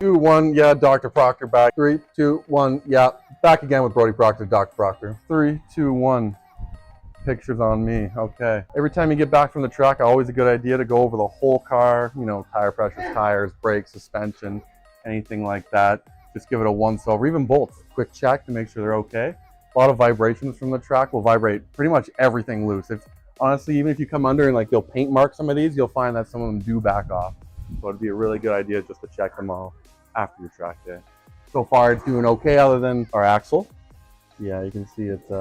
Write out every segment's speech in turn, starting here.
2, 1, yeah, Dr. Proctor back. 3, 2, 1, yeah. Back again with Brody Proctor, Dr. Proctor. 3, 2, 1. Pictures on me. Okay. Every time you get back from the track, always a good idea to go over the whole car, you know, tire pressures, tires, brakes, suspension, anything like that. Just give it a once over, even bolts. Quick check to make sure they're okay. A lot of vibrations from the track will vibrate pretty much everything loose. If honestly, even if you come under and like you'll paint mark some of these, you'll find that some of them do back off. So it'd be a really good idea just to check them all after your track day. So far it's doing okay other than our axle. Yeah, you can see it's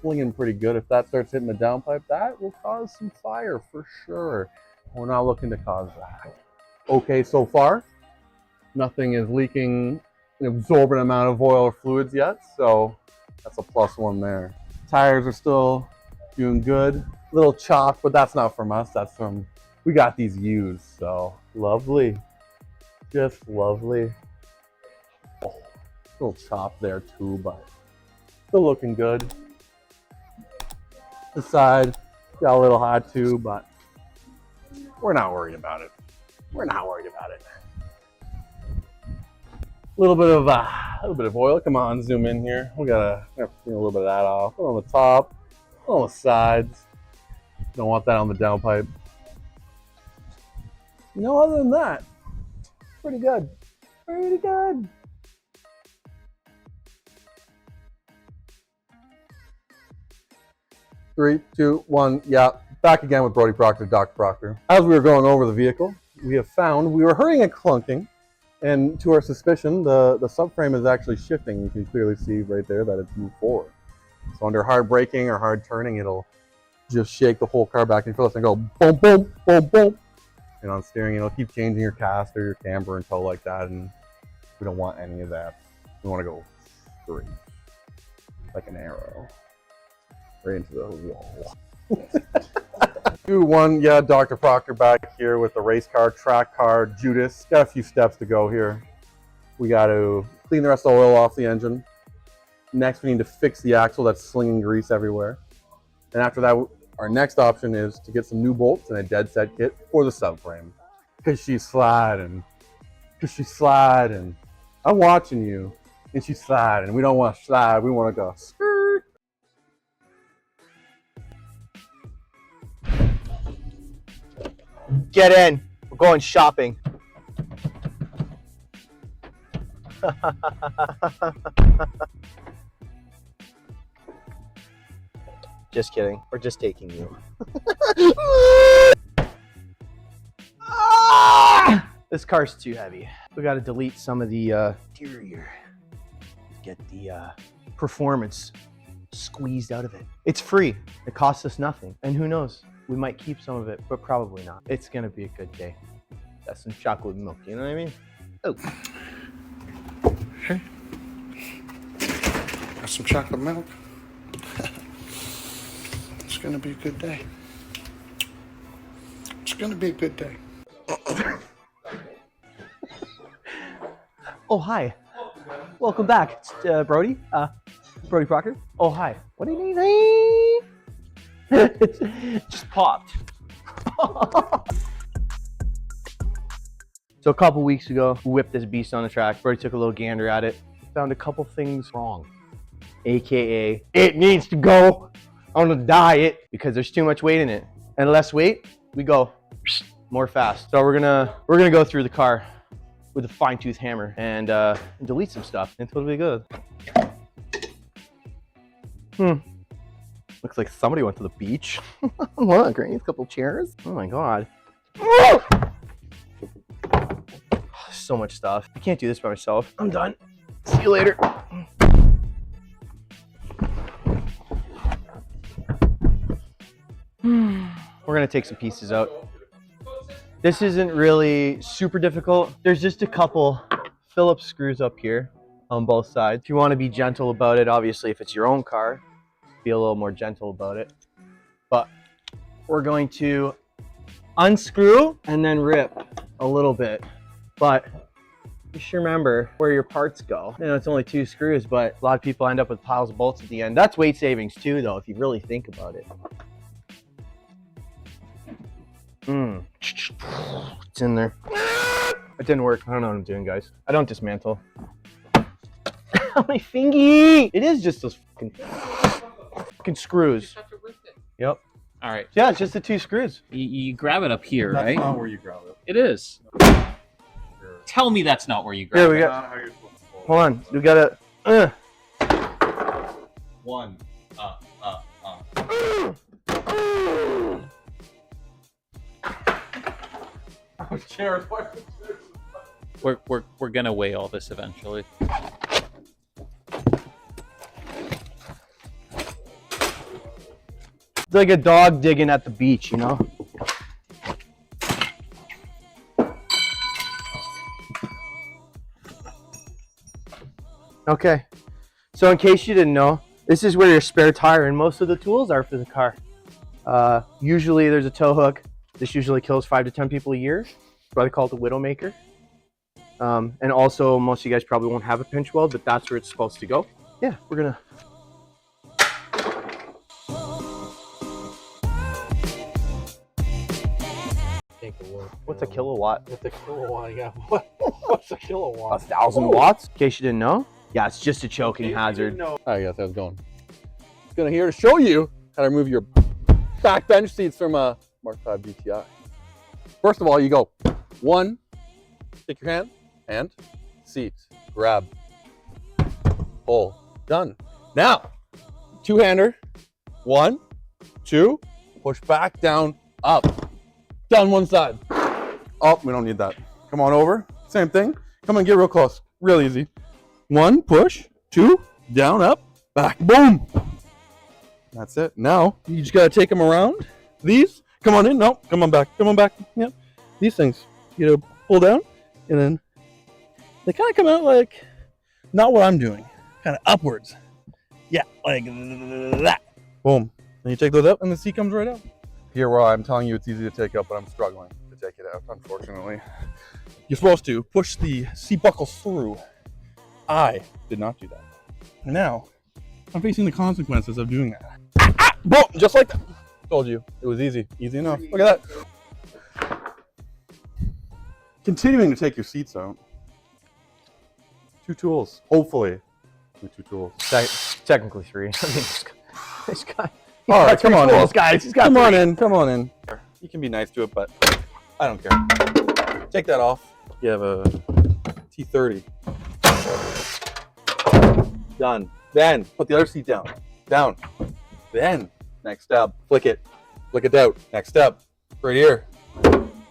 swinging pretty good. If that starts hitting the downpipe, that will cause some fire for sure. We're not looking to cause that. Okay so far. Nothing is leaking an absorbent amount of oil or fluids yet, so that's a +1 there. Tires are still doing good. Little chop, but that's not from us. That's from, we got these used, so lovely. Just lovely. Oh, little chop there too, but still looking good. The side got a little hot too, but we're not worried about it. We're not worried about it. A little bit of oil. Come on, zoom in here. We gotta clean a little bit of that off. On the top, on the sides. Don't want that on the downpipe. You know, other than that, pretty good. Pretty good. Three, two, one, yeah. Back again with Brody Proctor, Dr. Proctor. As we were going over the vehicle, we have found we were hearing it clunking, and to our suspicion, the subframe is actually shifting. You can clearly see right there that it's moved forward. So under hard braking or hard turning, it'll just shake the whole car back and forth and go boom, boom, boom, boom. And on steering, it'll keep changing your cast or your camber and toe like that, and we don't want any of that. We want to go straight, like an arrow, right into the wall. 2, 1, yeah, Dr. Proctor back here with the race car, track car, Judas. Got a few steps to go here. We got to clean the rest of the oil off the engine. Next, we need to fix the axle that's slinging grease everywhere. And after that, our next option is to get some new bolts and a dead set kit for the subframe. Because she's sliding. Because she's sliding. I'm watching you. And she's sliding. We don't want to slide. We want to go skirt. Get in. We're going shopping. Just kidding. We're just taking you. This car's too heavy. We got to delete some of the interior. Get the performance squeezed out of it. It's free. It costs us nothing. And who knows? We might keep some of it, but probably not. It's gonna be a good day. That's some chocolate milk, you know what I mean? Oh. Hey. Got some chocolate milk. It's gonna be a good day. It's gonna be a good day. Oh, hi. Welcome back. It's Brody. Brody Proctor. Oh, hi. What do you need? It just popped. So a couple weeks ago, we whipped this beast on the track. Brody took a little gander at it. Found a couple things wrong. AKA, it needs to go on a diet because there's too much weight in it. And less weight, we go more fast. So we're gonna go through the car with a fine-tooth hammer and delete some stuff. And it's gonna be good. Looks like somebody went to the beach. Look, right? A couple chairs. Oh my god. So much stuff. I can't do this by myself. I'm done. See you later. We're gonna take some pieces out. This isn't really super difficult. There's just a couple Phillips screws up here on both sides. If you want to be gentle about it, obviously if it's your own car, be a little more gentle about it. But we're going to unscrew and then rip a little bit. But you should remember where your parts go. You know, it's only 2 screws, but a lot of people end up with piles of bolts at the end. That's weight savings too, though, if you really think about it. It's in there. It didn't work. I don't know what I'm doing, guys. I don't dismantle. My fingy! It is just those fucking screws. Yep. All right. Yeah, it's just the 2 screws. You grab it up here, That's right? not where you grab it. It is. Tell me that's not where you grab Here we it. got. Hold on. We gotta. One. We're gonna weigh all this eventually. It's like a dog digging at the beach, you know? Okay. So in case you didn't know, this is where your spare tire and most of the tools are for the car. Usually there's a tow hook. This usually kills 5 to 10 people a year. That's why they call it the Widowmaker. And also, most of you guys probably won't have a pinch weld, but that's where it's supposed to go. Yeah, we're gonna. Take a look. What's a kilowatt? What's a kilowatt? Yeah. What's a kilowatt? 1,000 watts? In case you didn't know. Yeah, it's just a choking hazard. All right, guys, how's it going? It's gonna here to show you how to remove your back bench seats from a Mark V GTI. First of all, you go 1, take your hand, seat, grab, pull, done. Now, 2-hander, 1, 2, push back, down, up, down one side. Oh, we don't need that. Come on over, same thing. Come on, get real close, real easy. 1, push, 2, down, up, back, boom. That's it. Now, you just gotta take them around. These, come on in, no, come on back, yep. These things, you know, pull down, and then they kind of come out like, not what I'm doing, kind of upwards. Yeah, like that. Boom. Then you take those up and the seat comes right out. Here where I'm telling you it's easy to take up, but I'm struggling to take it out, unfortunately. You're supposed to push the seat buckles through. I did not do that. And now, I'm facing the consequences of doing that. Boom, just like that. Told you, it was easy. Easy enough. Look at that. Continuing to take your seats out. 2 tools, hopefully. 2 tools. Technically 3. I mean, this guy. All right, come on in. Guys. He's got Come 3. on in, come on in. You can be nice to it, but I don't care. Take that off. You have a T30. Done. Then put the other seat down. Down. Then next step, flick it out. Next step, right here.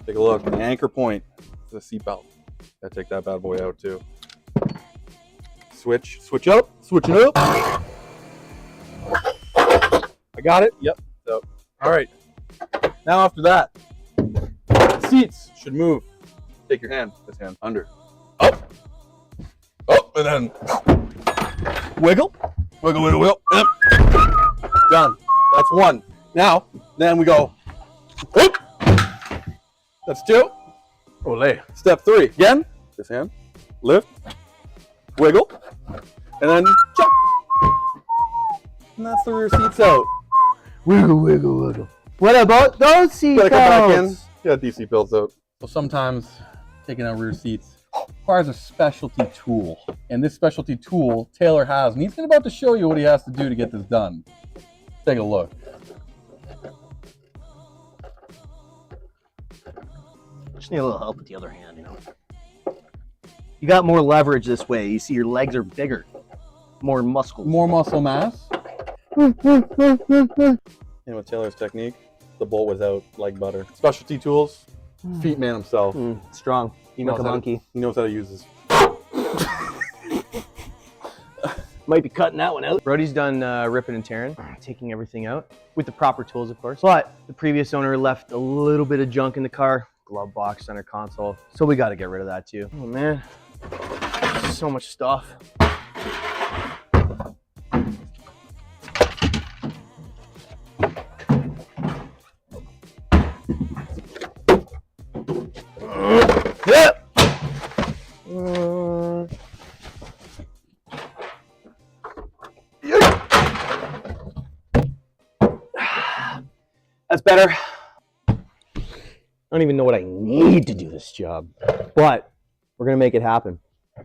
Take a look. The anchor point for the seat belt. Gotta take that bad boy out too. Switch up, switch it up. I got it. Yep. So, all right. Now after that, seats should move. Take your hand, this hand, under, up, and then wiggle. Yep. Done. That's 1. Now, then we go. Whoop. That's 2. Olé. Step 3. Again, this hand, lift, wiggle, and then jump. And that's the rear seats out. Wiggle. What about those seat Gotta come back in. belts? Got these seat belts out. So sometimes taking out rear seats requires a specialty tool. And this specialty tool Taylor has, and he's about to show you what he has to do to get this done. Take a look. Just need a little help with the other hand, you know. You got more leverage this way. You see your legs are bigger. More muscle. More muscle mass. You know what Taylor's technique? The bolt was out like butter. Specialty tools, feet man himself. Strong. He Like knows a how monkey. he knows how to use this. Might be cutting that one out. Brody's done ripping and tearing, taking everything out with the proper tools, of course. But the previous owner left a little bit of junk in the car, glove box, center console. So we got to get rid of that too. Oh man, so much stuff. Yep. That's better. I don't even know what I need to do this job, but We're gonna make it happen.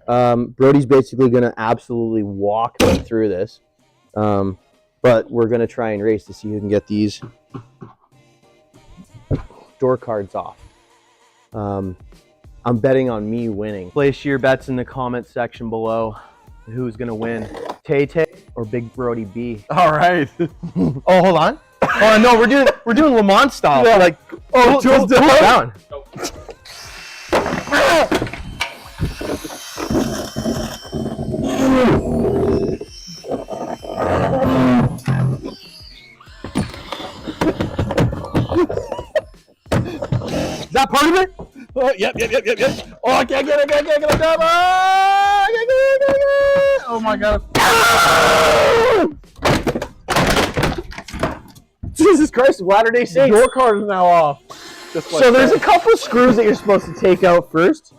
Brody's basically gonna absolutely walk me through this, but we're gonna try and race to see who can get these door cards off. I'm betting on me winning. Place your bets in the comment section below. Who's gonna win, Tay Tay or Big Brody B? All right. Oh, hold on. Oh no, we're doing Le Mans style. Yeah. Like, Oh, cool down. Is that part of it? Oh, yep. Oh, I can't get it. I can't get it. Oh my god. Jesus Christ, Latter-day Saints. Door card is now off. Just like So there's that. a couple screws that you're supposed to take out first.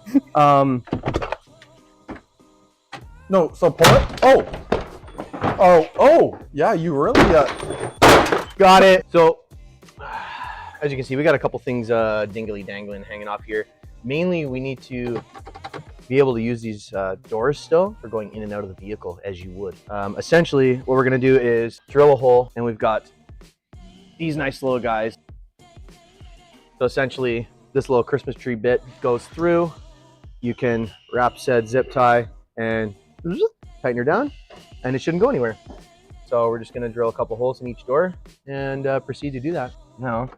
No, so pull it. Oh. Yeah, you really Got it. So, as you can see, we got a couple things dingly dangling hanging off here. Mainly, we need to be able to use these doors still for going in and out of the vehicle as you would. Essentially, what we're gonna do is drill a hole, and we've got these nice little guys. So essentially, this little Christmas tree bit goes through. You can wrap said zip tie and tighten her down, and it shouldn't go anywhere. So we're just gonna drill a couple holes in each door and proceed to do that. Now,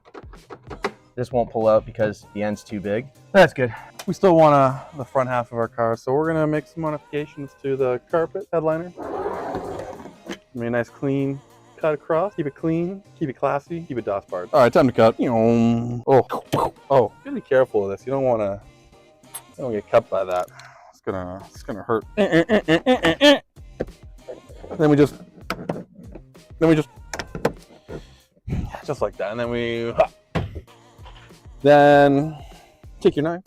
this won't pull out because the end's too big. That's good. We still want the front half of our car, so we're gonna make some modifications to the carpet headliner. Make a nice clean cut across. Keep it clean, keep it classy, keep it DOS barred. All right, time to cut. Oh, be careful with this. You don't get cut by that. It's gonna hurt. Then we just like that, and then take your knife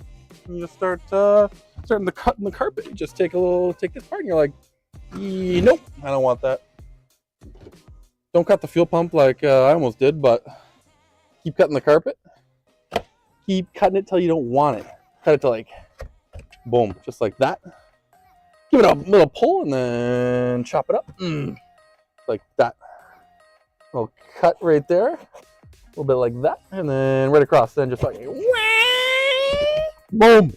and you just starting to cut in the carpet. You just take this part and you're like, nope, I don't want that. Don't cut the fuel pump like I almost did, but keep cutting the carpet. Keep cutting it till you don't want it. Cut it to like, boom, just like that. Give it a little pull and then chop it up. Like that. Little cut right there. A little bit like that. And then right across. Then just like, boom.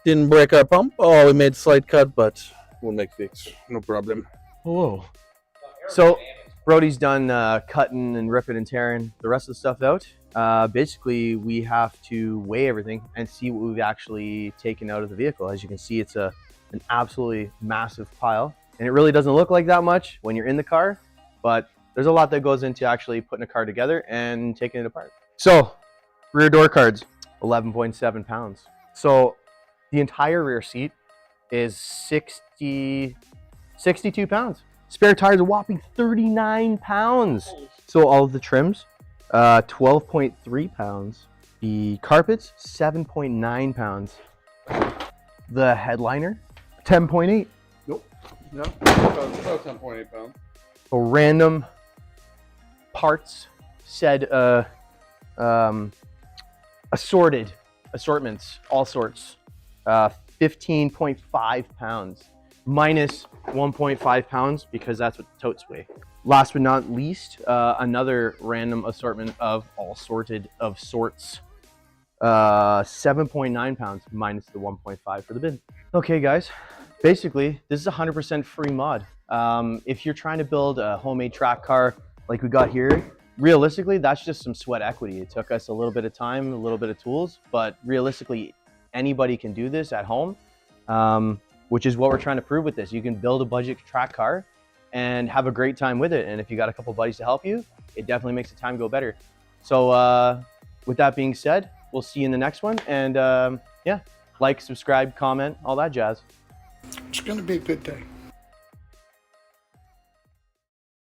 Didn't break our pump. Oh, we made slight cut, but we'll make fix. No problem. Whoa. So Brody's done cutting and ripping and tearing the rest of the stuff out. Basically, we have to weigh everything and see what we've actually taken out of the vehicle. As you can see, it's an absolutely massive pile. And it really doesn't look like that much when you're in the car, but there's a lot that goes into actually putting a car together and taking it apart. So, rear door cards, 11.7 pounds. So, the entire rear seat is 62 pounds. Spare tires a whopping 39 pounds. So, all of the trims, 12.3 pounds. The carpets, 7.9 pounds. The headliner, 10.8. Nope. No, about 10.8 pounds. So random parts, said assortments, all sorts, 15.5 pounds, minus 1.5 pounds because that's what totes weigh. Last but not least, another random assortment of all sorted of sorts, 7.9 pounds minus the 1.5 for the bin. Okay guys, basically this is a 100% free mod. If you're trying to build a homemade track car like we got here, realistically that's just some sweat equity. It took us a little bit of time, a little bit of tools, but realistically anybody can do this at home, which is what we're trying to prove with this. You can build a budget track car and have a great time with it, and if you got a couple buddies to help you, it definitely makes the time go better. So with that being said, we'll see you in the next one, and yeah, like, subscribe, comment, all that jazz. It's going to be a good day.